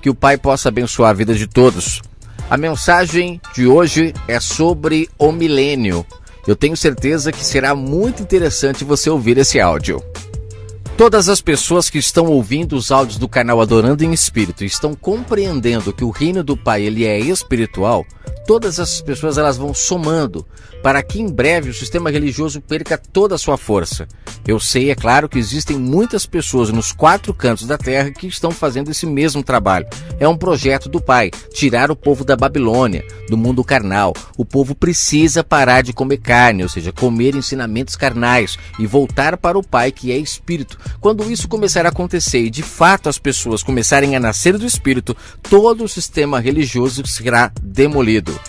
Que o Pai possa abençoar a vida de todos. A mensagem de hoje é sobre o milênio. Eu tenho certeza que será muito interessante você ouvir esse áudio. Todas as pessoas que estão ouvindo os áudios do canal Adorando em Espírito e estão compreendendo que o reino do Pai ele é espiritual, todas essas pessoas elas vão somando para que em breve o sistema religioso perca toda a sua força. Eu sei, é claro, que existem muitas pessoas nos 4 cantos da terra que estão fazendo esse mesmo trabalho. É um projeto do Pai, tirar o povo da Babilônia, do mundo carnal. O povo precisa parar de comer carne, ou seja, comer ensinamentos carnais e voltar para o Pai que é Espírito. Quando isso começar a acontecer e de fato as pessoas começarem a nascer do Espírito, todo o sistema religioso será demolido.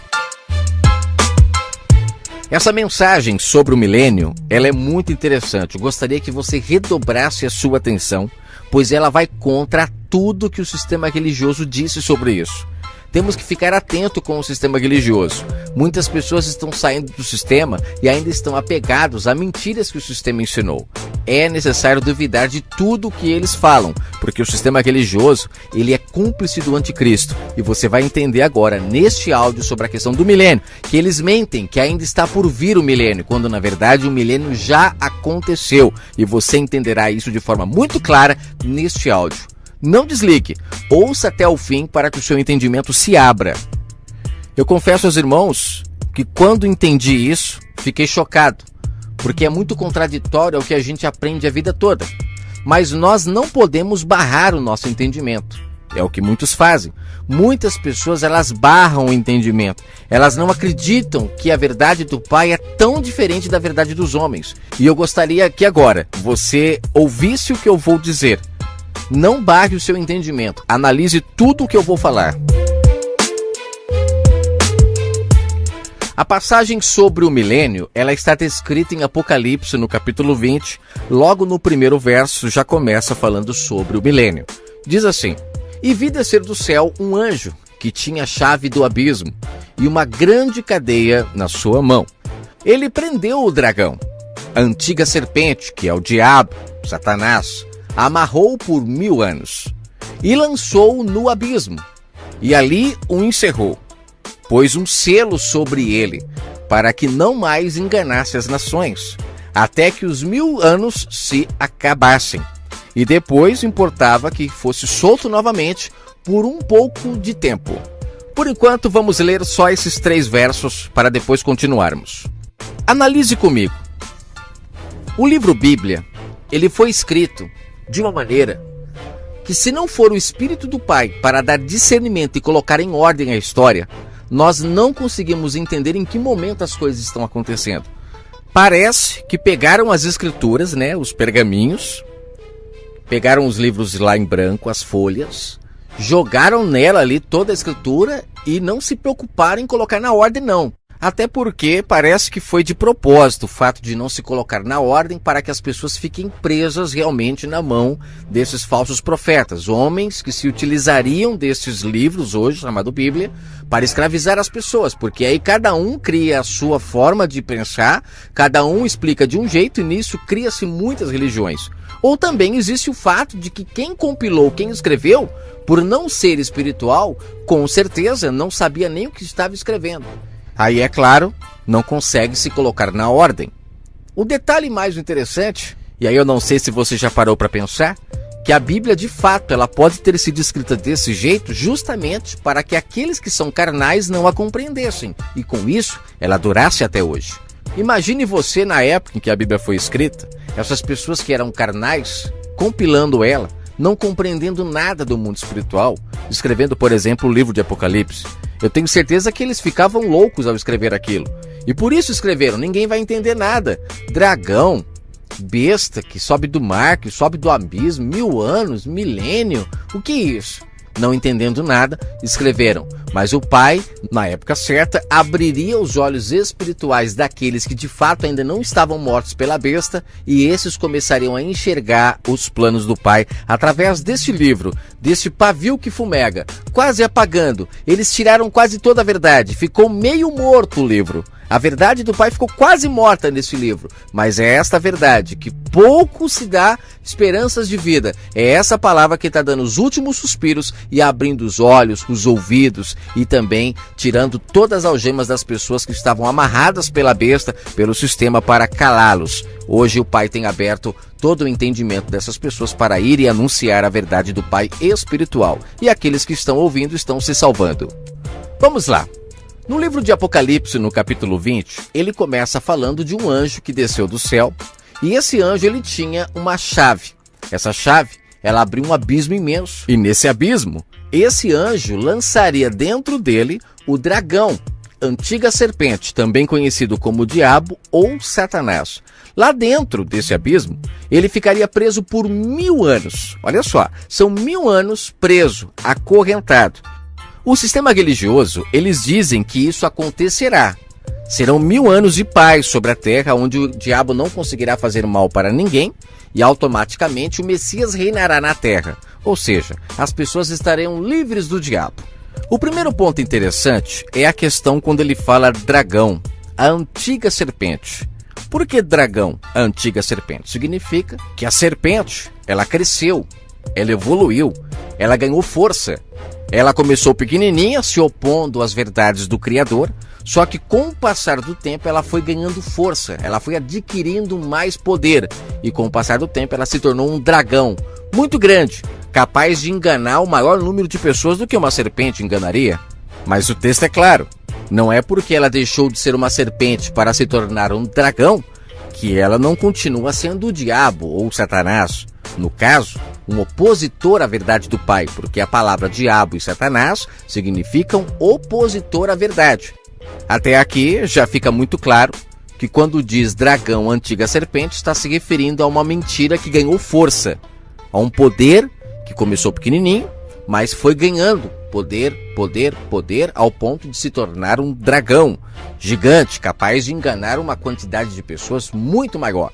Essa mensagem sobre o milênio, ela é muito interessante. Eu gostaria que você redobrasse a sua atenção, pois ela vai contra tudo que o sistema religioso disse sobre isso. Temos que ficar atento com o sistema religioso. Muitas pessoas estão saindo do sistema e ainda estão apegados a mentiras que o sistema ensinou. É necessário duvidar de tudo o que eles falam, porque o sistema religioso ele é cúmplice do anticristo. E você vai entender agora, neste áudio sobre a questão do milênio, que eles mentem, que ainda está por vir o milênio, quando na verdade o milênio já aconteceu. E você entenderá isso de forma muito clara neste áudio. Não desligue, ouça até o fim para que o seu entendimento se abra. Eu confesso aos irmãos que quando entendi isso, fiquei chocado, porque é muito contraditório ao que a gente aprende a vida toda. Mas nós não podemos barrar o nosso entendimento. É o que muitos fazem. Muitas pessoas elas barram o entendimento. Elas não acreditam que a verdade do Pai é tão diferente da verdade dos homens. E eu gostaria que agora você ouvisse o que eu vou dizer. Não barre o seu entendimento. Analise tudo o que eu vou falar. A passagem sobre o milênio, ela está descrita em Apocalipse, no capítulo 20. Logo no primeiro verso, já começa falando sobre o milênio. Diz assim: E vi descer do céu um anjo, que tinha a chave do abismo, e uma grande cadeia na sua mão. Ele prendeu o dragão, a antiga serpente, que é o diabo, Satanás, amarrou por 1000 anos e lançou-o no abismo, e ali o encerrou. Pôs um selo sobre ele, para que não mais enganasse as nações, até que os 1000 anos se acabassem. E depois importava que fosse solto novamente por um pouco de tempo. Por enquanto, vamos ler só esses 3 versos para depois continuarmos. Analise comigo. O livro Bíblia, ele foi escrito de uma maneira que, se não for o Espírito do Pai para dar discernimento e colocar em ordem a história, nós não conseguimos entender em que momento as coisas estão acontecendo. Parece que pegaram as escrituras, os pergaminhos, pegaram os livros lá em branco, as folhas, jogaram nela ali toda a escritura e não se preocuparam em colocar na ordem, não. Até porque parece que foi de propósito o fato de não se colocar na ordem para que as pessoas fiquem presas realmente na mão desses falsos profetas. Homens que se utilizariam desses livros hoje, chamado Bíblia, para escravizar as pessoas. Porque aí cada um cria a sua forma de pensar, cada um explica de um jeito e nisso cria-se muitas religiões. Ou também existe o fato de que quem compilou, quem escreveu, por não ser espiritual, com certeza não sabia nem o que estava escrevendo. Aí, é claro, não consegue se colocar na ordem. O detalhe mais interessante, e aí eu não sei se você já parou para pensar, que a Bíblia, de fato, ela pode ter sido escrita desse jeito justamente para que aqueles que são carnais não a compreendessem. E com isso, ela durasse até hoje. Imagine você, na época em que a Bíblia foi escrita, essas pessoas que eram carnais, compilando ela, não compreendendo nada do mundo espiritual, escrevendo, por exemplo, o livro de Apocalipse. Eu tenho certeza que eles ficavam loucos ao escrever aquilo. E por isso escreveram, ninguém vai entender nada. Dragão, besta que sobe do mar, que sobe do abismo, 1000 anos, milênio, o que é isso? Não entendendo nada, escreveram. Mas o Pai, na época certa, abriria os olhos espirituais daqueles que de fato ainda não estavam mortos pela besta, e esses começariam a enxergar os planos do Pai através deste livro, deste pavio que fumega, quase apagando. Eles tiraram quase toda a verdade, ficou meio morto o livro. A verdade do Pai ficou quase morta nesse livro, mas é esta verdade que pouco se dá esperanças de vida. É essa palavra que está dando os últimos suspiros e abrindo os olhos, os ouvidos e também tirando todas as algemas das pessoas que estavam amarradas pela besta, pelo sistema, para calá-los. Hoje o Pai tem aberto todo o entendimento dessas pessoas para ir e anunciar a verdade do Pai espiritual. E aqueles que estão ouvindo estão se salvando. Vamos lá. No livro de Apocalipse, no capítulo 20, ele começa falando de um anjo que desceu do céu. E esse anjo, ele tinha uma chave. Essa chave, ela abriu um abismo imenso. E nesse abismo, esse anjo lançaria dentro dele o dragão, antiga serpente, também conhecido como Diabo ou Satanás. Lá dentro desse abismo, ele ficaria preso por 1000 anos. Olha só, são 1000 anos preso, acorrentado. O sistema religioso, eles dizem que isso acontecerá. Serão 1000 anos de paz sobre a terra, onde o diabo não conseguirá fazer mal para ninguém e automaticamente o Messias reinará na terra. Ou seja, as pessoas estarão livres do diabo. O primeiro ponto interessante é a questão quando ele fala dragão, a antiga serpente. Por que dragão, a antiga serpente? Significa que a serpente, ela cresceu, ela evoluiu, ela ganhou força. Ela começou pequenininha, se opondo às verdades do Criador, só que com o passar do tempo ela foi ganhando força, ela foi adquirindo mais poder e com o passar do tempo ela se tornou um dragão muito grande, capaz de enganar o maior número de pessoas do que uma serpente enganaria. Mas o texto é claro, não é porque ela deixou de ser uma serpente para se tornar um dragão que ela não continua sendo o diabo ou Satanás. No caso, um opositor à verdade do Pai, porque a palavra diabo e Satanás significam opositor à verdade. Até aqui já fica muito claro que quando diz dragão, antiga serpente, está se referindo a uma mentira que ganhou força, a um poder que começou pequenininho, mas foi ganhando poder, ao ponto de se tornar um dragão gigante, capaz de enganar uma quantidade de pessoas muito maior.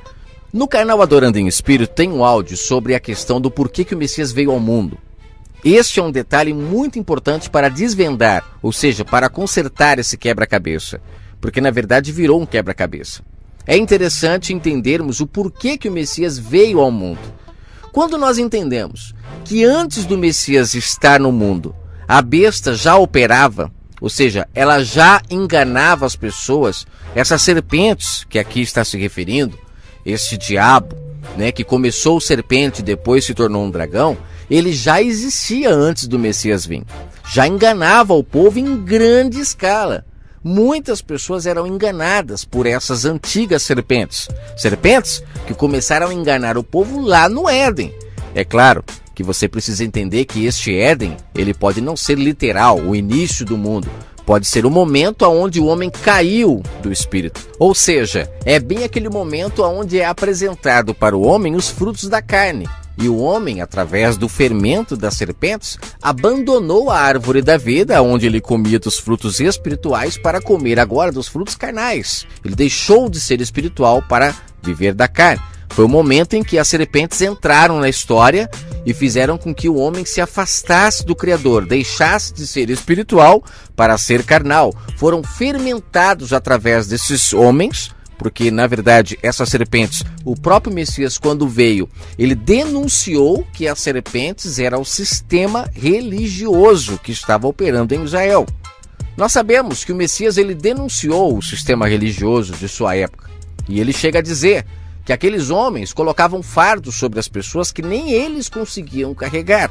No canal Adorando em Espírito tem um áudio sobre a questão do porquê que o Messias veio ao mundo. Este é um detalhe muito importante para desvendar, ou seja, para consertar esse quebra-cabeça, porque na verdade virou um quebra-cabeça. É interessante entendermos o porquê que o Messias veio ao mundo. Quando nós entendemos que antes do Messias estar no mundo, a besta já operava, ou seja, ela já enganava as pessoas, essas serpentes que aqui está se referindo, esse diabo, que começou serpente e depois se tornou um dragão, ele já existia antes do Messias vir. Já enganava o povo em grande escala. Muitas pessoas eram enganadas por essas antigas serpentes. Serpentes que começaram a enganar o povo lá no Éden. É claro que você precisa entender que este Éden, ele pode não ser literal, o início do mundo. Pode ser o momento onde o homem caiu do Espírito. Ou seja, é bem aquele momento onde é apresentado para o homem os frutos da carne. E o homem, através do fermento das serpentes, abandonou a árvore da vida, onde ele comia dos frutos espirituais, para comer agora dos frutos carnais. Ele deixou de ser espiritual para viver da carne. Foi o momento em que as serpentes entraram na história e fizeram com que o homem se afastasse do Criador, deixasse de ser espiritual para ser carnal. Foram fermentados através desses homens, porque na verdade essas serpentes, o próprio Messias quando veio, ele denunciou que as serpentes eram o sistema religioso que estava operando em Israel. Nós sabemos que o Messias ele denunciou o sistema religioso de sua época e ele chega a dizer que aqueles homens colocavam fardos sobre as pessoas que nem eles conseguiam carregar.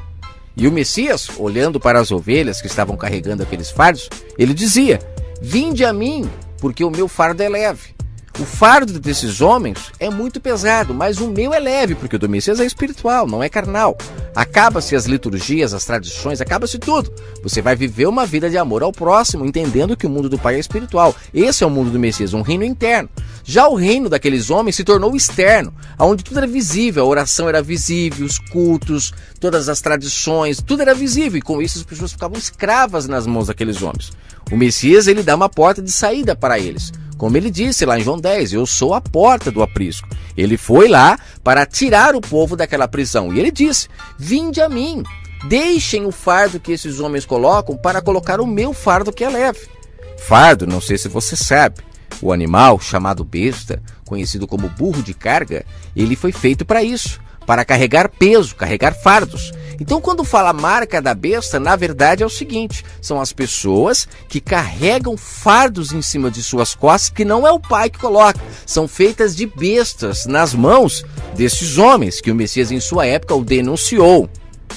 E o Messias, olhando para as ovelhas que estavam carregando aqueles fardos, ele dizia: "Vinde a mim, porque o meu fardo é leve." O fardo desses homens é muito pesado, mas o meu é leve, porque o do Messias é espiritual, não é carnal. Acaba-se as liturgias, as tradições, acaba-se tudo. Você vai viver uma vida de amor ao próximo, entendendo que o mundo do Pai é espiritual. Esse é o mundo do Messias, um reino interno. Já o reino daqueles homens se tornou externo, onde tudo era visível, a oração era visível, os cultos, todas as tradições, tudo era visível, e com isso as pessoas ficavam escravas nas mãos daqueles homens. O Messias, ele dá uma porta de saída para eles. Como ele disse lá em João 10, eu sou a porta do aprisco. Ele foi lá para tirar o povo daquela prisão. E ele disse, vinde a mim, deixem o fardo que esses homens colocam para colocar o meu fardo que é leve. Fardo, não sei se você sabe, O animal, chamado besta, conhecido como burro de carga, ele foi feito para isso, para carregar peso, carregar fardos. Então, quando fala marca da besta, na verdade é o seguinte: são as pessoas que carregam fardos em cima de suas costas, que não é o pai que coloca, são feitas de bestas nas mãos desses homens, que o Messias em sua época o denunciou.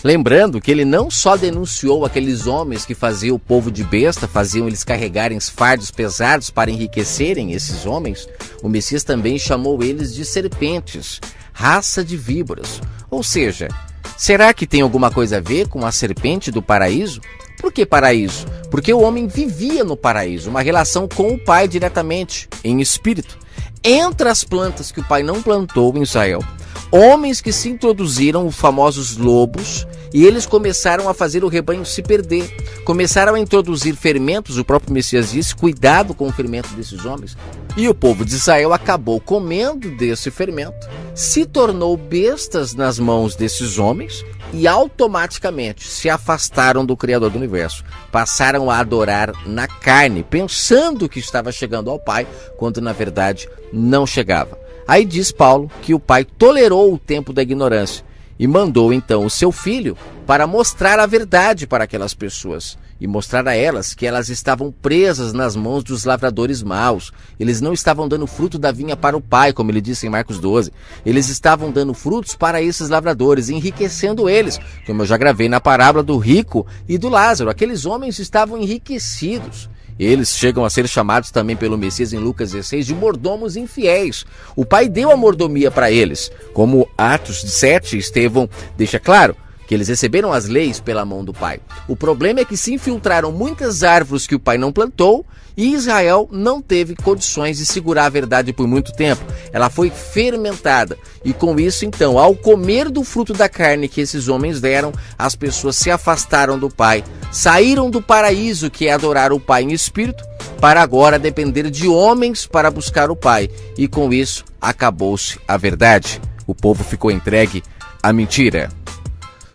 Lembrando que ele não só denunciou aqueles homens que faziam o povo de besta, faziam eles carregarem fardos pesados para enriquecerem esses homens, o Messias também chamou eles de serpentes, raça de víboras. Ou seja, será que tem alguma coisa a ver com a serpente do paraíso? Por que paraíso? Porque o homem vivia no paraíso, uma relação com o Pai diretamente, em espírito. Entre as plantas que o Pai não plantou em Israel, homens que se introduziram, os famosos lobos, e eles começaram a fazer o rebanho se perder. Começaram a introduzir fermentos, o próprio Messias disse, cuidado com o fermento desses homens. E o povo de Israel acabou comendo desse fermento, se tornou bestas nas mãos desses homens e automaticamente se afastaram do Criador do Universo. Passaram a adorar na carne, pensando que estava chegando ao Pai, quando na verdade não chegava. Aí diz Paulo que o Pai tolerou o tempo da ignorância e mandou então o seu filho para mostrar a verdade para aquelas pessoas e mostrar a elas que elas estavam presas nas mãos dos lavradores maus. Eles não estavam dando fruto da vinha para o Pai, como ele disse em Marcos 12. Eles estavam dando frutos para esses lavradores, enriquecendo eles, como eu já gravei na parábola do rico e do Lázaro. Aqueles homens estavam enriquecidos. Eles chegam a ser chamados também pelo Messias em Lucas 16 de mordomos infiéis. O Pai deu a mordomia para eles. Como Atos 7, Estevão deixa claro que eles receberam as leis pela mão do Pai. O problema é que se infiltraram muitas árvores que o Pai não plantou e Israel não teve condições de segurar a verdade por muito tempo. Ela foi fermentada e com isso, então, ao comer do fruto da carne que esses homens deram, as pessoas se afastaram do Pai, saíram do paraíso, que é adorar o Pai em espírito, para agora depender de homens para buscar o Pai. E com isso, acabou-se a verdade. O povo ficou entregue à mentira.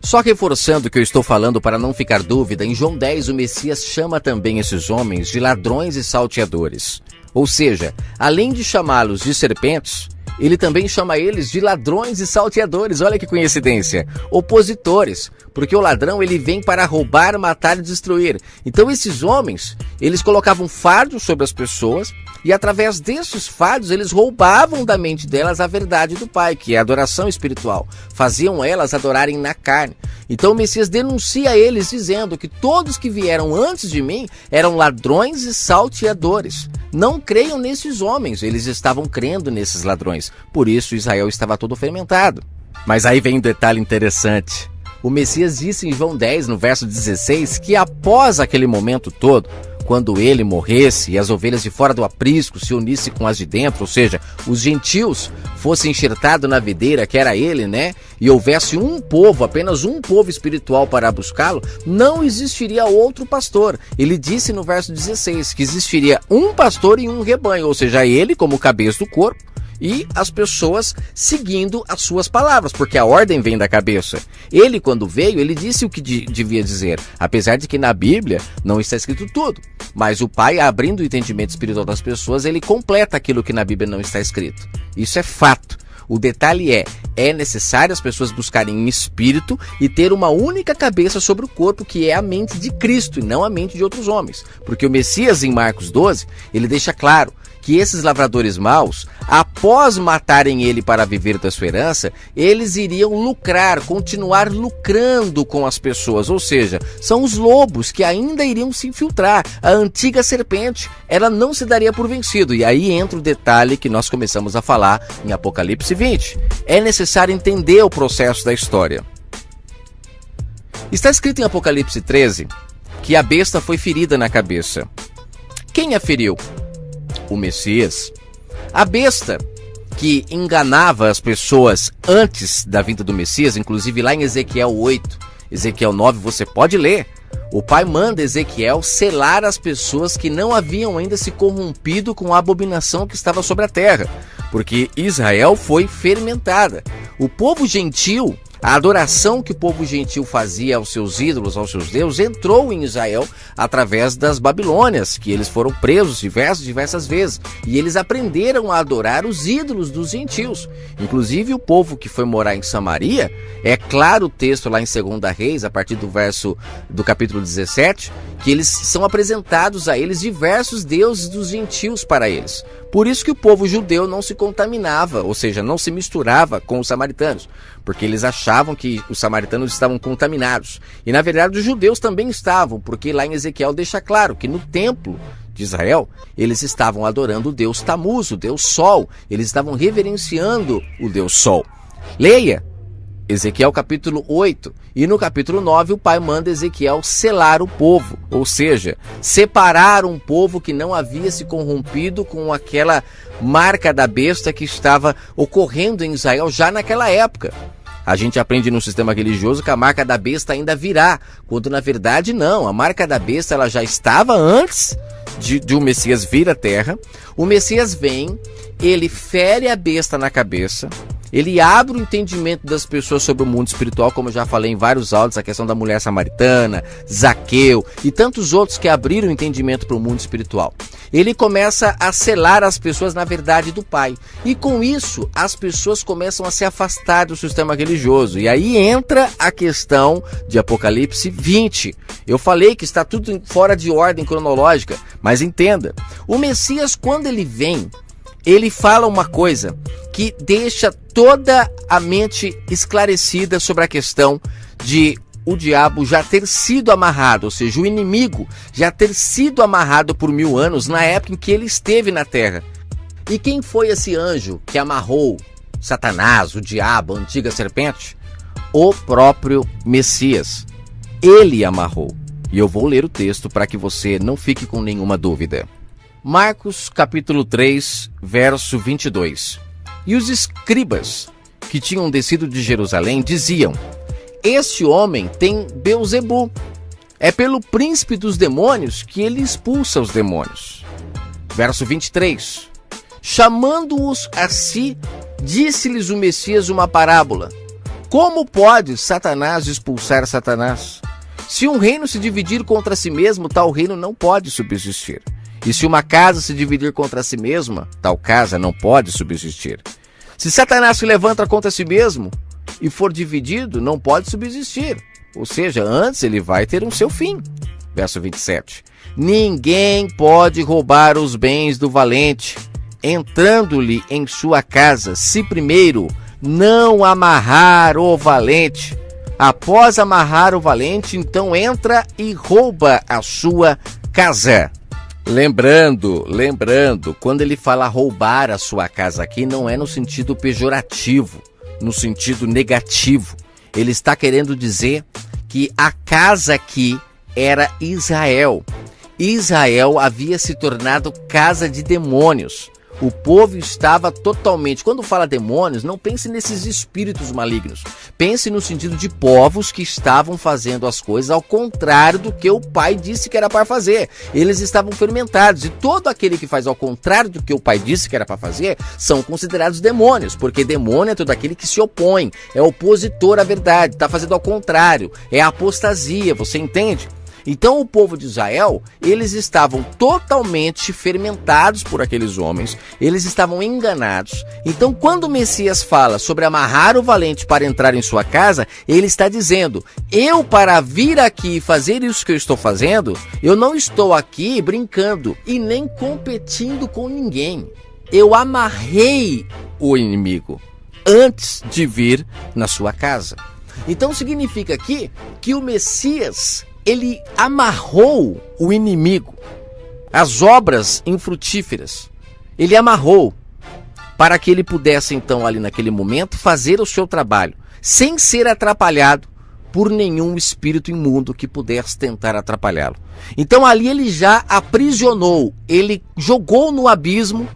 Só reforçando o que eu estou falando para não ficar dúvida, em João 10 o Messias chama também esses homens de ladrões e salteadores. Ou seja, além de chamá-los de serpentes, ele também chama eles de ladrões e salteadores. Olha que coincidência. Opositores. Porque o ladrão ele vem para roubar, matar e destruir. Então esses homens, eles colocavam fardos sobre as pessoas e através desses fardos eles roubavam da mente delas a verdade do Pai, que é a adoração espiritual. Faziam elas adorarem na carne. Então o Messias denuncia eles dizendo que todos que vieram antes de mim eram ladrões e salteadores. Não creiam nesses homens, eles estavam crendo nesses ladrões. Por isso Israel estava todo fermentado. Mas aí vem um detalhe interessante. O Messias disse em João 10, no verso 16, que após aquele momento todo, quando ele morresse e as ovelhas de fora do aprisco se unissem com as de dentro, ou seja, os gentios fossem enxertados na videira, que era ele, né? E houvesse um povo, apenas um povo espiritual para buscá-lo, não existiria outro pastor. Ele disse no verso 16 que existiria um pastor e um rebanho, ou seja, ele como cabeça do corpo, e as pessoas seguindo as suas palavras, porque a ordem vem da cabeça. Ele, quando veio, ele disse o que devia dizer, apesar de que na Bíblia não está escrito tudo. Mas o Pai, abrindo o entendimento espiritual das pessoas, ele completa aquilo que na Bíblia não está escrito. Isso é fato. O detalhe é necessário as pessoas buscarem em espírito e ter uma única cabeça sobre o corpo, que é a mente de Cristo e não a mente de outros homens. Porque o Messias, em Marcos 12, ele deixa claro que esses lavradores maus, após matarem ele para viver da sua herança, eles iriam lucrar, continuar lucrando com as pessoas. Ou seja, são os lobos que ainda iriam se infiltrar. A antiga serpente, ela não se daria por vencido. E aí entra o detalhe que nós começamos a falar em Apocalipse 20. É necessário entender o processo da história. Está escrito em Apocalipse 13 que a besta foi ferida na cabeça. Quem a feriu? O Messias. A besta que enganava as pessoas antes da vinda do Messias, inclusive lá em Ezequiel 8, Ezequiel 9, você pode ler. O Pai manda Ezequiel selar as pessoas que não haviam ainda se corrompido com a abominação que estava sobre a terra, porque Israel foi fermentada. O povo gentil, A adoração que o povo gentil fazia aos seus ídolos, aos seus deuses, entrou em Israel através das Babilônias, que eles foram presos diversas vezes. E eles aprenderam a adorar os ídolos dos gentios. Inclusive o povo que foi morar em Samaria, é claro o texto lá em 2 Reis, a partir do capítulo 17, que eles são apresentados a eles diversos deuses dos gentios para eles. Por isso que o povo judeu não se contaminava, ou seja, não se misturava com os samaritanos, porque eles achavam que os samaritanos estavam contaminados. E na verdade os judeus também estavam, porque lá em Ezequiel deixa claro que no templo de Israel eles estavam adorando o Deus Tamuz, o Deus Sol, eles estavam reverenciando o Deus Sol. Leia Ezequiel capítulo 8, e no capítulo 9 o pai manda Ezequiel selar o povo, ou seja, separar um povo que não havia se corrompido com aquela marca da besta que estava ocorrendo em Israel já naquela época. A gente aprende no sistema religioso que a marca da besta ainda virá, quando na verdade não, a marca da besta ela já estava antes de o Messias vir à terra. O Messias vem, ele fere a besta na cabeça, ele abre o entendimento das pessoas sobre o mundo espiritual, como eu já falei em vários áudios, a questão da mulher samaritana, Zaqueu e tantos outros que abriram o entendimento para o mundo espiritual. Ele começa a selar as pessoas na verdade do Pai. E com isso, as pessoas começam a se afastar do sistema religioso. E aí entra a questão de Apocalipse 20. Eu falei que está tudo fora de ordem cronológica, mas entenda, o Messias, quando ele vem, ele fala uma coisa que deixa toda a mente esclarecida sobre a questão de o diabo já ter sido amarrado, ou seja, o inimigo já ter sido amarrado por 1000 anos na época em que ele esteve na terra. E quem foi esse anjo que amarrou Satanás, o diabo, a antiga serpente? O próprio Messias. Ele amarrou. E eu vou ler o texto para que você não fique com nenhuma dúvida. Marcos capítulo 3, verso 22. E os escribas que tinham descido de Jerusalém diziam: este homem tem Beelzebu, é pelo príncipe dos demônios que ele expulsa os demônios. Verso 23. Chamando-os a si, disse-lhes o Messias uma parábola: como pode Satanás expulsar Satanás? Se um reino se dividir contra si mesmo, tal reino não pode subsistir. E se uma casa se dividir contra si mesma, tal casa não pode subsistir. Se Satanás se levanta contra si mesmo e for dividido, não pode subsistir. Ou seja, antes ele vai ter um seu fim. Verso 27. Ninguém pode roubar os bens do valente, entrando-lhe em sua casa, se primeiro não amarrar o valente. Após amarrar o valente, então entra e rouba a sua casa. Lembrando, quando ele fala roubar a sua casa aqui, não é no sentido pejorativo, no sentido negativo. Ele está querendo dizer que a casa aqui era Israel. Israel havia se tornado casa de demônios. O povo estava totalmente... Quando fala demônios, não pense nesses espíritos malignos. Pense no sentido de povos que estavam fazendo as coisas ao contrário do que o pai disse que era para fazer. Eles estavam fermentados. E todo aquele que faz ao contrário do que o pai disse que era para fazer são considerados demônios. Porque demônio é todo aquele que se opõe, é opositor à verdade, está fazendo ao contrário, é apostasia, você entende? Então o povo de Israel, eles estavam totalmente fermentados por aqueles homens, eles estavam enganados. Então quando o Messias fala sobre amarrar o valente para entrar em sua casa, ele está dizendo: eu para vir aqui e fazer isso que eu estou fazendo, eu não estou aqui brincando e nem competindo com ninguém. Eu amarrei o inimigo antes de vir na sua casa. Então significa aqui que o Messias... ele amarrou o inimigo, as obras infrutíferas, ele amarrou para que ele pudesse então ali naquele momento fazer o seu trabalho, sem ser atrapalhado por nenhum espírito imundo que pudesse tentar atrapalhá-lo. Então ali ele já aprisionou, ele jogou no abismo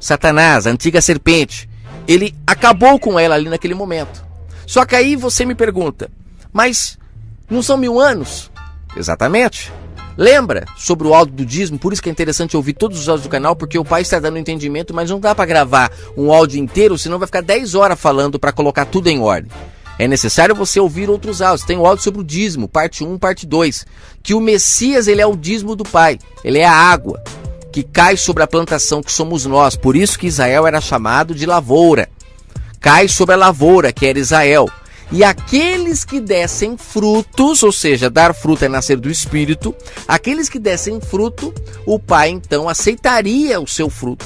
Satanás, a antiga serpente, ele acabou com ela ali naquele momento. Só que aí você me pergunta, mas não são 1000 anos? Exatamente. Lembra sobre o áudio do dízimo? Por isso que é interessante ouvir todos os áudios do canal, porque o pai está dando entendimento, mas não dá para gravar um áudio inteiro, senão vai ficar 10 horas falando para colocar tudo em ordem. é necessário você ouvir outros áudios. Tem o áudio sobre o dízimo, parte 1, parte 2. Que o Messias, ele é o dízimo do Pai. Ele é a água que cai sobre a plantação que somos nós. Por isso que Israel era chamado de lavoura. Cai sobre a lavoura, que era Israel. E aqueles que dessem frutos, ou seja, dar fruto é nascer do Espírito, aqueles que dessem fruto, o Pai então aceitaria o seu fruto.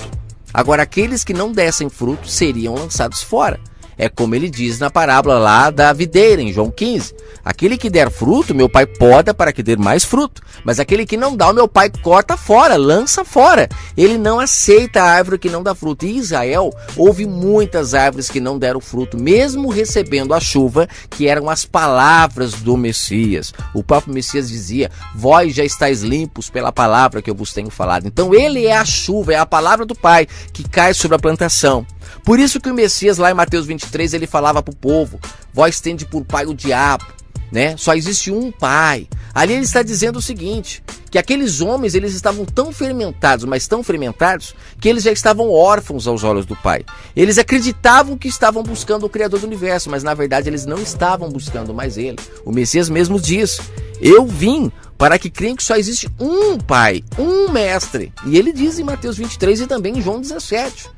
Agora, aqueles que não dessem fruto seriam lançados fora. É como ele diz na parábola lá da videira, em João 15. Aquele que der fruto, meu Pai poda para que dê mais fruto. Mas aquele que não dá, o meu Pai corta fora, lança fora. Ele não aceita a árvore que não dá fruto. E em Israel, houve muitas árvores que não deram fruto, mesmo recebendo a chuva, que eram as palavras do Messias. O próprio Messias dizia, vós já estáis limpos pela palavra que eu vos tenho falado. Então ele é a chuva, é a palavra do Pai que cai sobre a plantação. Por isso que o Messias lá em Mateus 23, ele falava para o povo, vós tende por pai o diabo, né? Só existe um pai. Ali ele está dizendo o seguinte, que aqueles homens, eles estavam tão fermentados, mas tão fermentados, que eles já estavam órfãos aos olhos do Pai. Eles acreditavam que estavam buscando o Criador do Universo, mas na verdade eles não estavam buscando mais Ele. O Messias mesmo diz, eu vim para que creiam que só existe um Pai, um Mestre. E ele diz em Mateus 23 e também em João 17.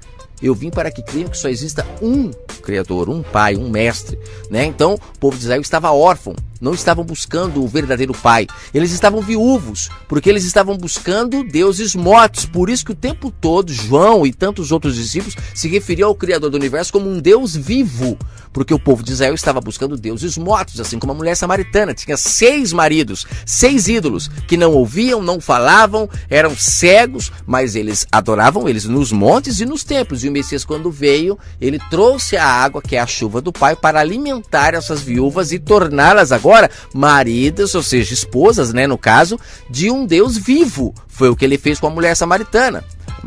Eu vim para que creiam que só exista um Criador, um Pai, um Mestre, né? Então, o povo de Israel estava órfão, não estavam buscando o verdadeiro Pai. Eles estavam viúvos, porque eles estavam buscando deuses mortos. Por isso que o tempo todo, João e tantos outros discípulos se referiam ao Criador do Universo como um Deus vivo, porque o povo de Israel estava buscando deuses mortos, assim como a mulher samaritana. Tinha 6 maridos, 6 ídolos, que não ouviam, não falavam, eram cegos, mas eles adoravam eles nos montes e nos templos. E o Messias, quando veio, ele trouxe a água, que é a chuva do Pai, para alimentar essas viúvas e torná-las agora maridas, ou seja, esposas, né, no caso, de um Deus vivo. Foi o que ele fez com a mulher samaritana.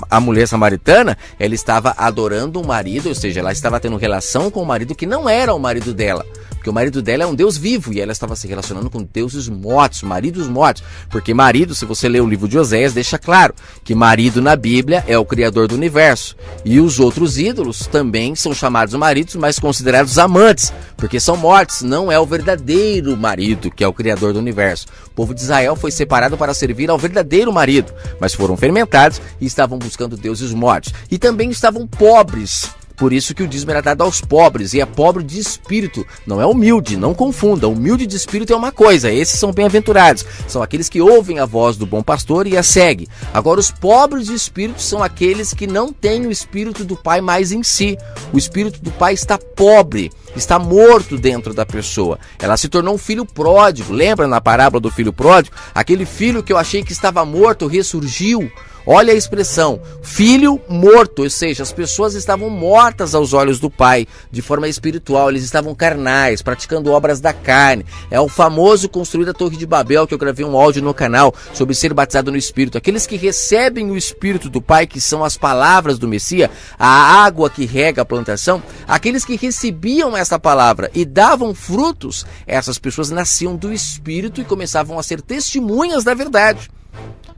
A mulher samaritana, ela estava adorando um marido, ou seja, ela estava tendo relação com um marido que não era o marido dela. Porque o marido dela é um Deus vivo e ela estava se relacionando com deuses mortos, maridos mortos. Porque marido, se você ler o livro de Oséias, deixa claro que marido na Bíblia é o Criador do Universo. E os outros ídolos também são chamados maridos, mas considerados amantes, porque são mortos, não é o verdadeiro marido, que é o Criador do Universo. O povo de Israel foi separado para servir ao verdadeiro marido, mas foram fermentados e estavam buscando deuses mortos. E também estavam pobres. Por isso que o dízimo era dado aos pobres, e é pobre de espírito, não é humilde, não confunda, humilde de espírito é uma coisa, esses são bem-aventurados, são aqueles que ouvem a voz do bom pastor e a seguem. Agora os pobres de espírito são aqueles que não têm o espírito do Pai mais em si, o espírito do Pai está pobre, está morto dentro da pessoa, ela se tornou um filho pródigo, lembra na parábola do filho pródigo? Aquele filho que eu achei que estava morto ressurgiu. Olha a expressão, filho morto, ou seja, as pessoas estavam mortas aos olhos do Pai, de forma espiritual, eles estavam carnais, praticando obras da carne. É o famoso construir a Torre de Babel, que eu gravei um áudio no canal, sobre ser batizado no Espírito. Aqueles que recebem o Espírito do Pai, que são as palavras do Messias, a água que rega a plantação, aqueles que recebiam essa palavra e davam frutos, essas pessoas nasciam do Espírito e começavam a ser testemunhas da verdade.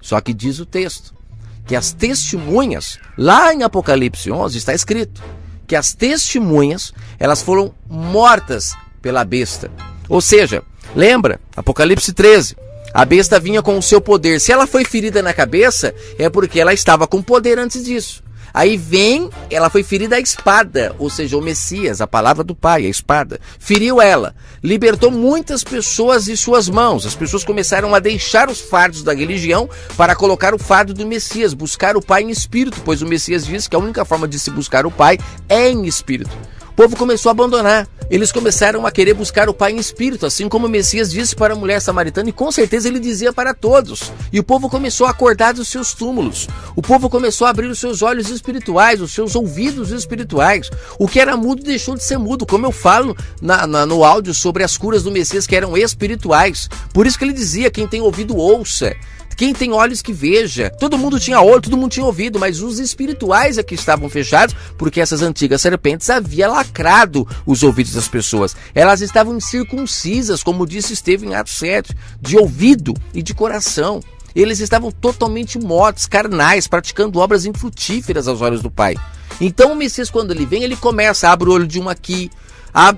Só que diz o texto, que as testemunhas, lá em Apocalipse 11 está escrito, que as testemunhas, elas foram mortas pela besta. Ou seja, lembra, Apocalipse 13, a besta vinha com o seu poder. Se ela foi ferida na cabeça, é porque ela estava com poder antes disso. Aí vem, ela foi ferida a espada, ou seja, o Messias, a palavra do Pai, a espada, feriu ela, libertou muitas pessoas de suas mãos. As pessoas começaram a deixar os fardos da religião para colocar o fardo do Messias, buscar o Pai em espírito, pois o Messias diz que a única forma de se buscar o Pai é em espírito. O povo começou a abandonar, eles começaram a querer buscar o Pai em espírito, assim como o Messias disse para a mulher samaritana, e com certeza ele dizia para todos. E o povo começou a acordar dos seus túmulos, o povo começou a abrir os seus olhos espirituais, os seus ouvidos espirituais. O que era mudo deixou de ser mudo, como eu falo no áudio sobre as curas do Messias que eram espirituais. Por isso que ele dizia, quem tem ouvido ouça. Quem tem olhos que veja. Todo mundo tinha olho, todo mundo tinha ouvido, mas os espirituais aqui estavam fechados, porque essas antigas serpentes haviam lacrado os ouvidos das pessoas. Elas estavam incircuncisas, como disse Estevão em Atos 7, de ouvido e de coração. Eles estavam totalmente mortos, carnais, praticando obras infrutíferas aos olhos do Pai. Então o Messias, quando ele vem, ele começa, abre o olho de um aqui,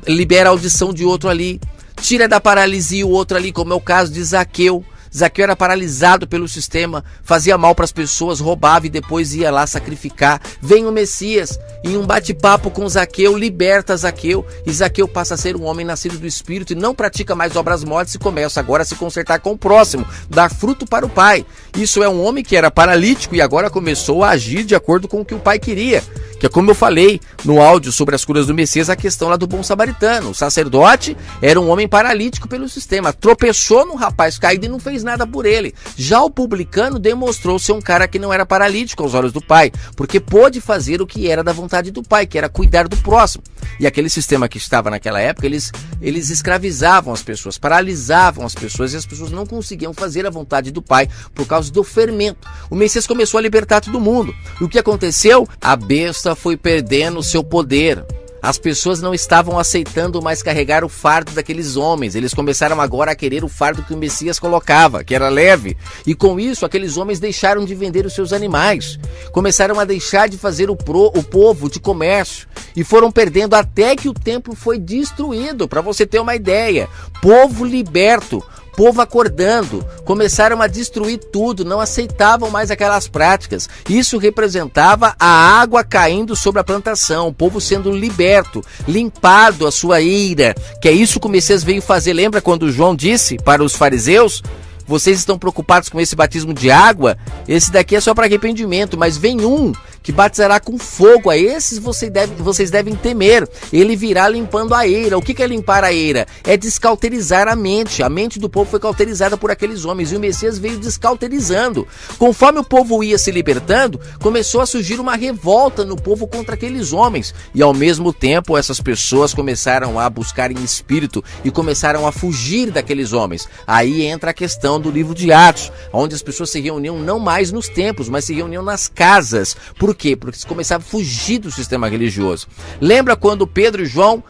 libera a audição de outro ali, tira da paralisia o outro ali, como é o caso de Zaqueu. Zaqueu era paralisado pelo sistema, fazia mal para as pessoas, roubava e depois ia lá sacrificar. Vem o Messias, em um bate-papo com Zaqueu, liberta Zaqueu, e Zaqueu passa a ser um homem nascido do Espírito e não pratica mais obras mortas e começa agora a se consertar com o próximo, dar fruto para o Pai. Isso é um homem que era paralítico e agora começou a agir de acordo com o que o Pai queria. Que é como eu falei no áudio sobre as curas do Messias, a questão lá do bom samaritano. O sacerdote era um homem paralítico pelo sistema, tropeçou no rapaz caído e não fez nada por ele. Já o publicano demonstrou ser um cara que não era paralítico aos olhos do Pai, porque pôde fazer o que era da vontade do Pai, que era cuidar do próximo. E aquele sistema que estava naquela época, eles escravizavam as pessoas, paralisavam as pessoas e as pessoas não conseguiam fazer a vontade do Pai por causa do fermento. O Messias começou a libertar todo mundo. E o que aconteceu? A besta foi perdendo o seu poder. As pessoas não estavam aceitando mais carregar o fardo daqueles homens. Eles começaram agora a querer o fardo que o Messias colocava, que era leve. E com isso, aqueles homens deixaram de vender os seus animais. Começaram a deixar de fazer o povo de comércio. E foram perdendo até que o templo foi destruído. Para você ter uma ideia, povo liberto, povo acordando, começaram a destruir tudo, não aceitavam mais aquelas práticas. Isso representava a água caindo sobre a plantação, o povo sendo liberto, limpado a sua ira, que é isso que o Messias veio fazer. Lembra quando João disse para os fariseus: vocês estão preocupados com esse batismo de água? Esse daqui é só para arrependimento, mas vem um que batizará com fogo. A esses vocês devem temer. Ele virá limpando a eira. O que é limpar a eira? É descauterizar a mente. A mente do povo foi cauterizada por aqueles homens e o Messias veio descauterizando. Conforme o povo ia se libertando, começou a surgir uma revolta no povo contra aqueles homens. E ao mesmo tempo, essas pessoas começaram a buscar em espírito e começaram a fugir daqueles homens. Aí entra a questão do livro de Atos, onde as pessoas se reuniam não mais nos templos, mas se reuniam nas casas. Por quê? Porque eles começavam a fugir do sistema religioso. Lembra quando Pedro e João,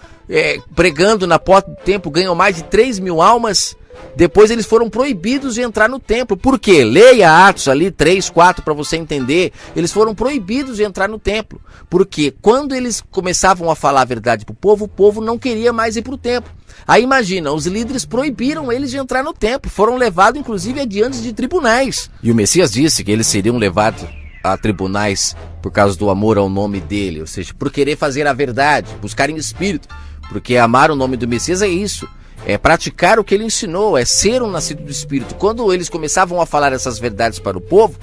pregando na porta do templo, ganham mais de 3.000 almas? Depois eles foram proibidos de entrar no templo. Por quê? Leia Atos ali 3, 4 para você entender. Eles foram proibidos de entrar no templo. Porque quando eles começavam a falar a verdade para o povo não queria mais ir para o templo. Aí imagina, os líderes proibiram eles de entrar no templo. Foram levados inclusive adiante de tribunais. E o Messias disse que eles seriam levados a tribunais por causa do amor ao nome dele, ou seja, por querer fazer a verdade, buscar em espírito, porque amar o nome do Messias é isso, é praticar o que ele ensinou, é ser um nascido do Espírito. Quando eles começavam a falar essas verdades para o povo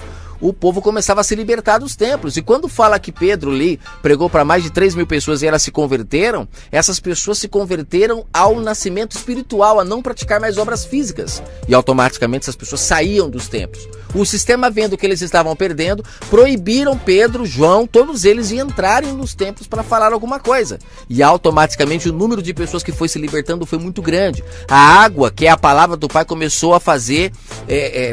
começava a se libertar dos templos. E quando fala que Pedro ali pregou para mais de 3.000 pessoas e elas se converteram, essas pessoas se converteram ao nascimento espiritual, a não praticar mais obras físicas. E automaticamente essas pessoas saíam dos templos. O sistema, vendo que eles estavam perdendo, proibiram Pedro, João, todos eles de entrarem nos templos para falar alguma coisa. E automaticamente o número de pessoas que foi se libertando foi muito grande. A água, que é a palavra do Pai, começou a fazer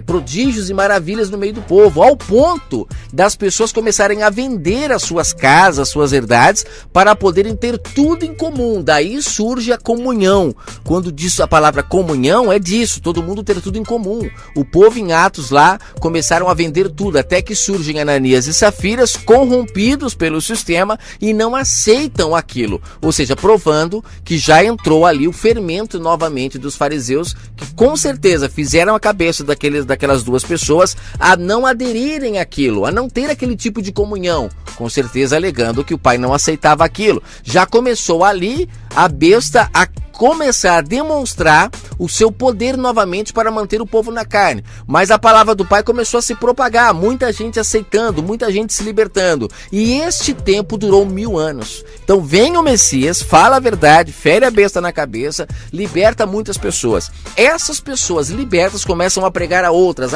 prodígios e maravilhas no meio do povo, ao ponto das pessoas começarem a vender as suas casas, as suas herdades, para poderem ter tudo em comum. Daí surge a comunhão. Quando diz a palavra comunhão, é disso, todo mundo ter tudo em comum. O povo em Atos lá começaram a vender tudo, até que surgem Ananias e Safiras corrompidos pelo sistema e não aceitam aquilo. Ou seja, provando que já entrou ali o fermento novamente dos fariseus, que com certeza fizeram a cabeça daquelas duas pessoas a não aderirem àquilo, a não ter aquele tipo de comunhão, com certeza alegando que o Pai não aceitava aquilo. Já começou ali a besta a começar a demonstrar o seu poder novamente para manter o povo na carne. Mas a palavra do Pai começou a se propagar, muita gente aceitando, muita gente se libertando. E este tempo durou 1000 anos. Então vem o Messias, fala a verdade, fere a besta na cabeça, liberta muitas pessoas. Essas pessoas libertas começam a pregar a outras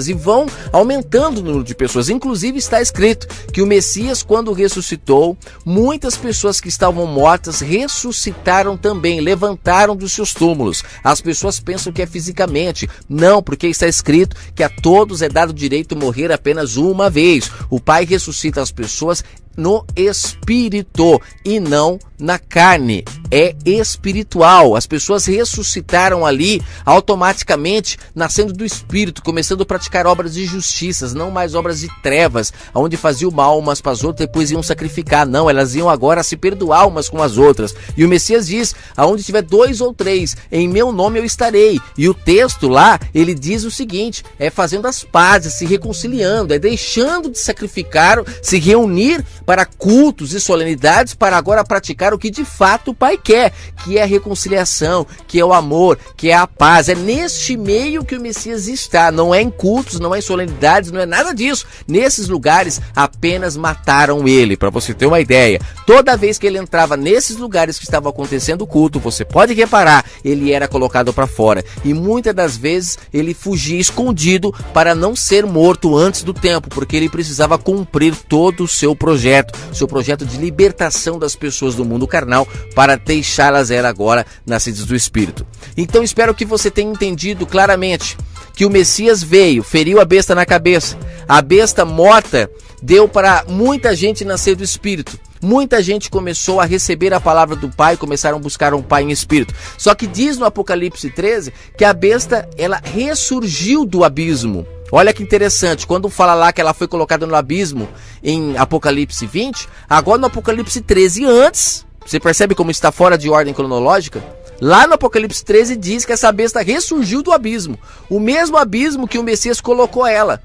e vão aumentando o número de pessoas. Inclusive está escrito que o Messias, quando ressuscitou, muitas pessoas que estavam mortas ressuscitaram também, levantaram dos seus túmulos. As pessoas pensam que é fisicamente. Não, porque está escrito que a todos é dado o direito de morrer apenas uma vez. O Pai ressuscita as pessoas no espírito e não na carne, é espiritual. As pessoas ressuscitaram ali automaticamente, nascendo do Espírito, começando a praticar obras de justiça, não mais obras de trevas, onde faziam mal umas para as outras, depois iam sacrificar. Não, elas iam agora se perdoar umas com as outras. E o Messias diz, aonde tiver 2 ou 3, em meu nome eu estarei. E o texto lá, ele diz o seguinte, é fazendo as pazes, se reconciliando, é deixando de sacrificar, se reunir para cultos e solenidades, para agora praticar o que de fato o Pai quer, que é a reconciliação, que é o amor, que é a paz. É neste meio que o Messias está, não é em cultos, não é em solenidades, não é nada disso. Nesses lugares apenas mataram ele, para você ter uma ideia. Toda vez que ele entrava nesses lugares que estavam acontecendo o culto, você pode reparar, ele era colocado para fora, e muitas das vezes ele fugia escondido para não ser morto antes do tempo, porque ele precisava cumprir todo o seu projeto de libertação das pessoas do mundo carnal, para deixá-las agora nascidas do Espírito. Então espero que você tenha entendido claramente que o Messias veio, feriu a besta na cabeça. A besta morta deu para muita gente nascer do Espírito. Muita gente começou a receber a palavra do Pai, começaram a buscar um Pai em Espírito. Só que diz no Apocalipse 13 que a besta, ela ressurgiu do abismo. Olha que interessante, quando fala lá que ela foi colocada no abismo em Apocalipse 20, agora no Apocalipse 13 antes, você percebe como está fora de ordem cronológica? Lá no Apocalipse 13 diz que essa besta ressurgiu do abismo. O mesmo abismo que o Messias colocou ela,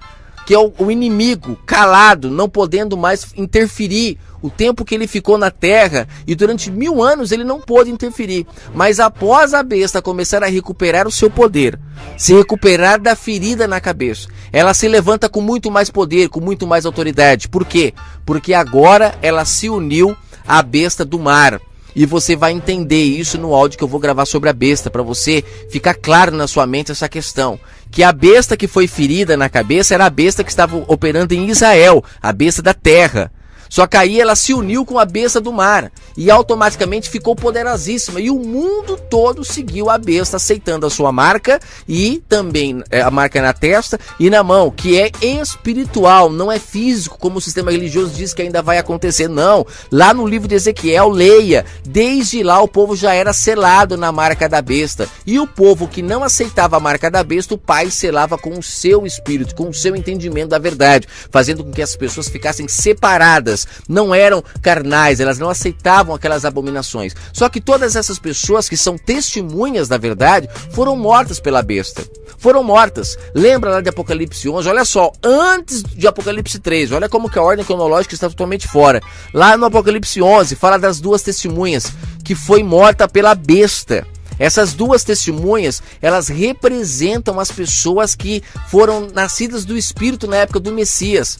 que é o inimigo calado, não podendo mais interferir. O tempo que ele ficou na terra, e durante 1000 anos ele não pôde interferir. Mas após a besta começar a recuperar o seu poder, se recuperar da ferida na cabeça, ela se levanta com muito mais poder, com muito mais autoridade. Por quê? Porque agora ela se uniu à besta do mar. E você vai entender isso no áudio que eu vou gravar sobre a besta, para você ficar claro na sua mente essa questão. Que a besta que foi ferida na cabeça era a besta que estava operando em Israel, a besta da terra. Só que aí ela se uniu com a besta do mar e automaticamente ficou poderosíssima. E o mundo todo seguiu a besta, aceitando a sua marca e também a marca na testa e na mão, que é espiritual, não é físico, como o sistema religioso diz que ainda vai acontecer. Não, lá no livro de Ezequiel, leia, desde lá o povo já era selado na marca da besta. E o povo que não aceitava a marca da besta, o Pai selava com o seu espírito, com o seu entendimento da verdade, fazendo com que as pessoas ficassem separadas. Não eram carnais, elas não aceitavam aquelas abominações. Só que todas essas pessoas que são testemunhas da verdade foram mortas pela besta. Foram mortas. Lembra lá de Apocalipse 11? Olha só, antes de Apocalipse 13, olha como que a ordem cronológica está totalmente fora. Lá no Apocalipse 11 fala das 2 testemunhas que foi morta pela besta. Essas 2 testemunhas, elas representam as pessoas que foram nascidas do Espírito na época do Messias.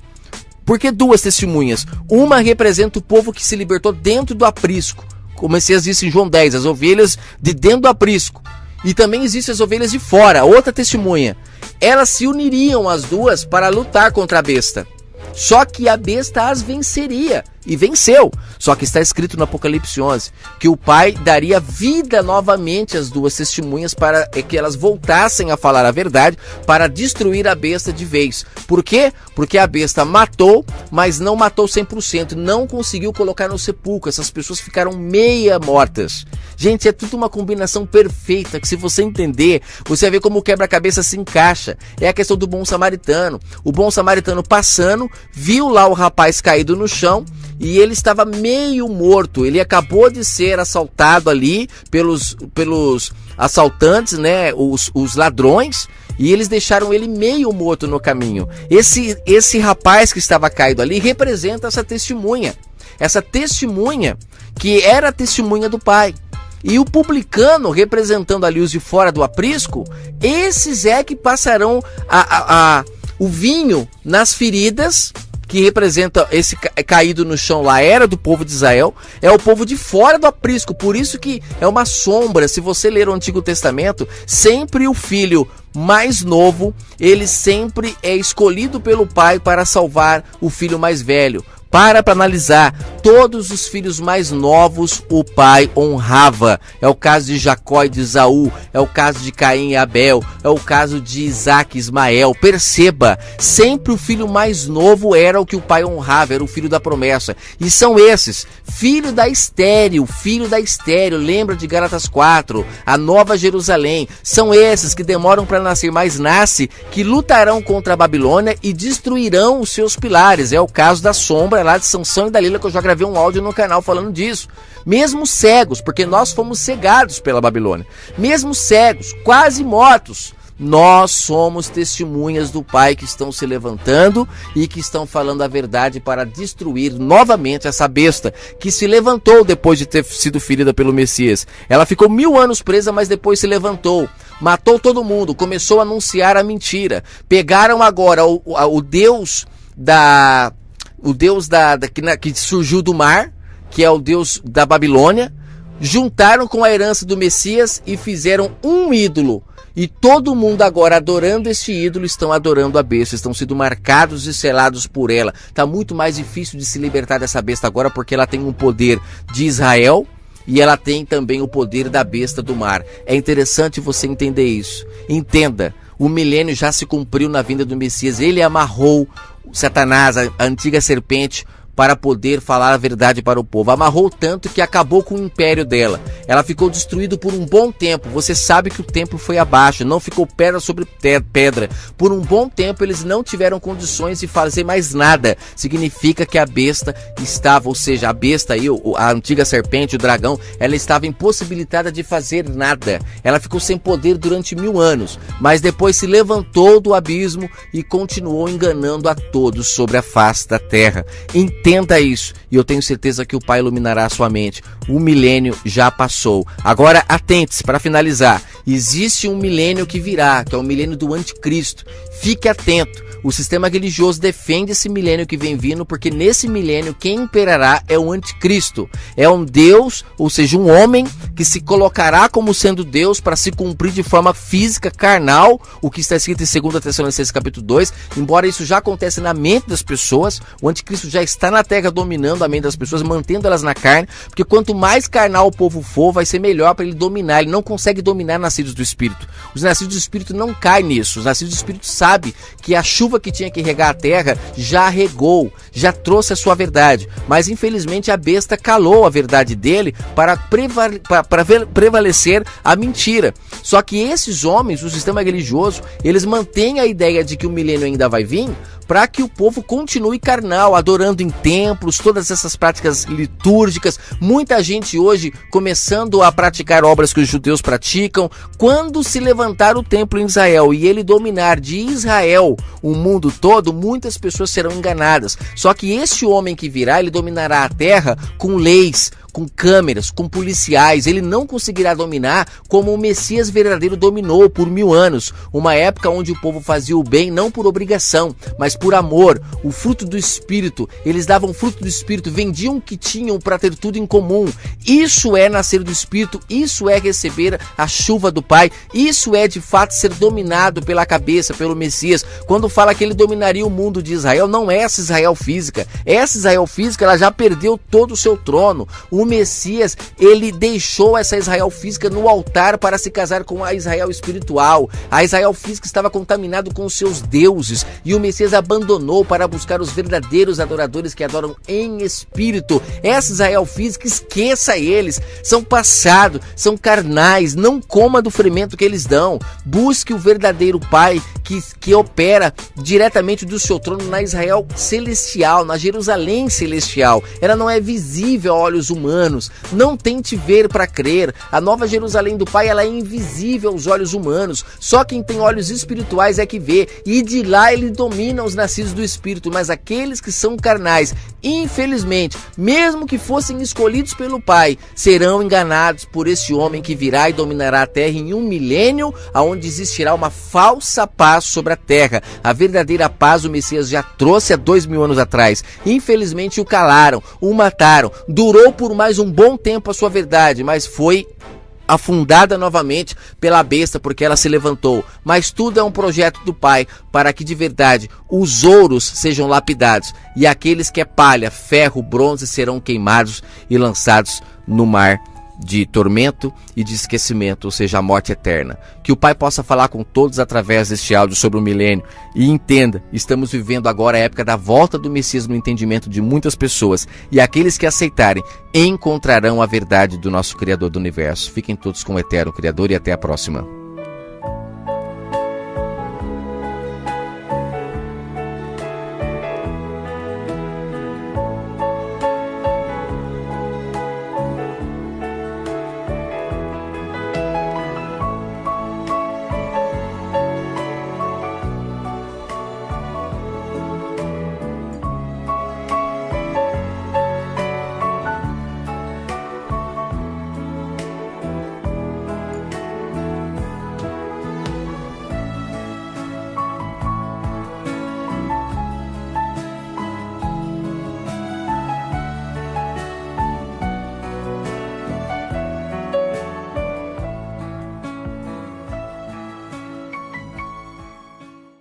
Por que 2 testemunhas? Uma representa o povo que se libertou dentro do aprisco. Como o Messias disse em João 10, as ovelhas de dentro do aprisco. E também existem as ovelhas de fora, outra testemunha. Elas se uniriam as 2 para lutar contra a besta. Só que a besta as venceria. E venceu. Só que está escrito no Apocalipse 11 que o Pai daria vida novamente às 2 testemunhas para que elas voltassem a falar a verdade, para destruir a besta de vez. Por quê? Porque a besta matou, mas não matou 100%, não conseguiu colocar no sepulcro. Essas pessoas ficaram meia mortas. Gente, é tudo uma combinação perfeita, que se você entender, você vai ver como o quebra-cabeça se encaixa. É a questão do bom samaritano. O bom samaritano passando, viu lá o rapaz caído no chão, e ele estava meio morto. Ele acabou de ser assaltado ali pelos assaltantes, né, os ladrões, e eles deixaram ele meio morto no caminho. Esse rapaz que estava caído ali representa essa testemunha que era a testemunha do Pai. E o publicano, representando ali os de fora do aprisco, esses é que passarão o vinho nas feridas, que representa esse caído no chão lá, era do povo de Israel, é o povo de fora do aprisco. Por isso que é uma sombra. Se você ler o Antigo Testamento, sempre o filho mais novo, ele sempre é escolhido pelo pai para salvar o filho mais velho. para analisar. Todos os filhos mais novos o pai honrava. É o caso de Jacó e de Esaú, é o caso de Caim e Abel, é o caso de Isaac e Ismael. Perceba, sempre o filho mais novo era o que o pai honrava, era o filho da promessa. E são esses, filho da estéril, lembra de Gálatas 4, a Nova Jerusalém. São esses que demoram para nascer, mas nasce, que lutarão contra a Babilônia e destruirão os seus pilares. É o caso da sombra lá de Sansão e Dalila, que eu já gravei um áudio no canal falando disso. Mesmo cegos, porque nós fomos cegados pela Babilônia, mesmo cegos, quase mortos, nós somos testemunhas do Pai que estão se levantando e que estão falando a verdade para destruir novamente essa besta que se levantou depois de ter sido ferida pelo Messias. Ela ficou 1000 anos presa, mas depois se levantou, matou todo mundo, começou a anunciar a mentira. Pegaram agora o Deus que surgiu do mar, que é o Deus da Babilônia, juntaram com a herança do Messias e fizeram um ídolo. E todo mundo agora adorando esse ídolo, estão adorando a besta, estão sendo marcados e selados por ela. Está muito mais difícil de se libertar dessa besta agora, porque ela tem um poder de Israel e ela tem também o poder da besta do mar. É interessante você entender isso. Entenda, o milênio já se cumpriu na vinda do Messias. Ele amarrou Satanás, a antiga serpente, para poder falar a verdade para o povo. Amarrou tanto que acabou com o império dela. Ela ficou destruída por um bom tempo. Você sabe que o templo foi abaixo, não ficou pedra sobre pedra. Por um bom tempo eles não tiveram condições de fazer mais nada. Significa que a besta estava, ou seja, a besta aí, a antiga serpente, o dragão, ela estava impossibilitada de fazer nada. Ela ficou sem poder durante 1000 anos, mas depois se levantou do abismo e continuou enganando a todos sobre a face da terra. Entenda isso, e eu tenho certeza que o Pai iluminará a sua mente. O milênio já passou. Agora, atente-se, para finalizar. Existe um milênio que virá, que é o milênio do anticristo. Fique atento. O sistema religioso defende esse milênio que vem vindo, porque nesse milênio quem imperará é o anticristo. É um Deus, ou seja, um homem que se colocará como sendo Deus para se cumprir de forma física, carnal, o que está escrito em 2 Tessalonicenses capítulo 2. Embora isso já aconteça na mente das pessoas, o anticristo já está na terra dominando a mente das pessoas, mantendo elas na carne, porque quanto mais carnal o povo for, vai ser melhor para ele dominar. Ele não consegue dominar nascidos do Espírito. Os nascidos do Espírito não caem nisso. Os nascidos do Espírito sabem que a chuva que tinha que regar a terra já regou, já trouxe a sua verdade, mas infelizmente a besta calou a verdade dele para prevalecer a mentira. Só que esses homens, o sistema religioso, eles mantêm a ideia de que o milênio ainda vai vir, para que o povo continue carnal, adorando em templos, todas essas práticas litúrgicas. Muita gente hoje começando a praticar obras que os judeus praticam. Quando se levantar o templo em Israel e ele dominar de Israel o mundo todo, muitas pessoas serão enganadas. Só que esse homem que virá, ele dominará a terra com leis, com câmeras, com policiais. Ele não conseguirá dominar como o Messias verdadeiro dominou por 1000 anos. Uma época onde o povo fazia o bem não por obrigação, mas por amor. O fruto do Espírito, eles davam fruto do Espírito, vendiam o que tinham para ter tudo em comum. Isso é nascer do Espírito, isso é receber a chuva do Pai, isso é de fato ser dominado pela cabeça, pelo Messias. Quando fala que ele dominaria o mundo de Israel, não é essa Israel física. Essa Israel física, ela já perdeu todo o seu trono. O Messias, ele deixou essa Israel física no altar para se casar com a Israel espiritual. A Israel física estava contaminado com os seus deuses e o Messias abandonou para buscar os verdadeiros adoradores que adoram em espírito. Essa Israel física, esqueça eles, são passados, são carnais, não coma do fermento que eles dão. Busque o verdadeiro Pai que opera diretamente do seu trono na Israel celestial, na Jerusalém celestial. Ela não é visível a olhos humanos. Não tente ver para crer. A nova Jerusalém do Pai, ela é invisível aos olhos humanos. Só quem tem olhos espirituais é que vê. E de lá ele domina os nascidos do Espírito. Mas aqueles que são carnais, infelizmente, mesmo que fossem escolhidos pelo Pai, serão enganados por esse homem que virá e dominará a terra em um milênio, onde existirá uma falsa paz sobre a terra. A verdadeira paz o Messias já trouxe há 2000 anos atrás. Infelizmente o calaram, o mataram. Durou por mais um bom tempo a sua verdade, mas foi afundada novamente pela besta, porque ela se levantou. Mas tudo é um projeto do Pai, para que de verdade os ouros sejam lapidados, e aqueles que é palha, ferro, bronze serão queimados e lançados no mar de tormento e de esquecimento, ou seja, a morte eterna. Que o Pai possa falar com todos através deste áudio sobre o milênio. E entenda, estamos vivendo agora a época da volta do Messias no entendimento de muitas pessoas, e aqueles que aceitarem encontrarão a verdade do nosso Criador do Universo. Fiquem todos com o eterno Criador e até a próxima.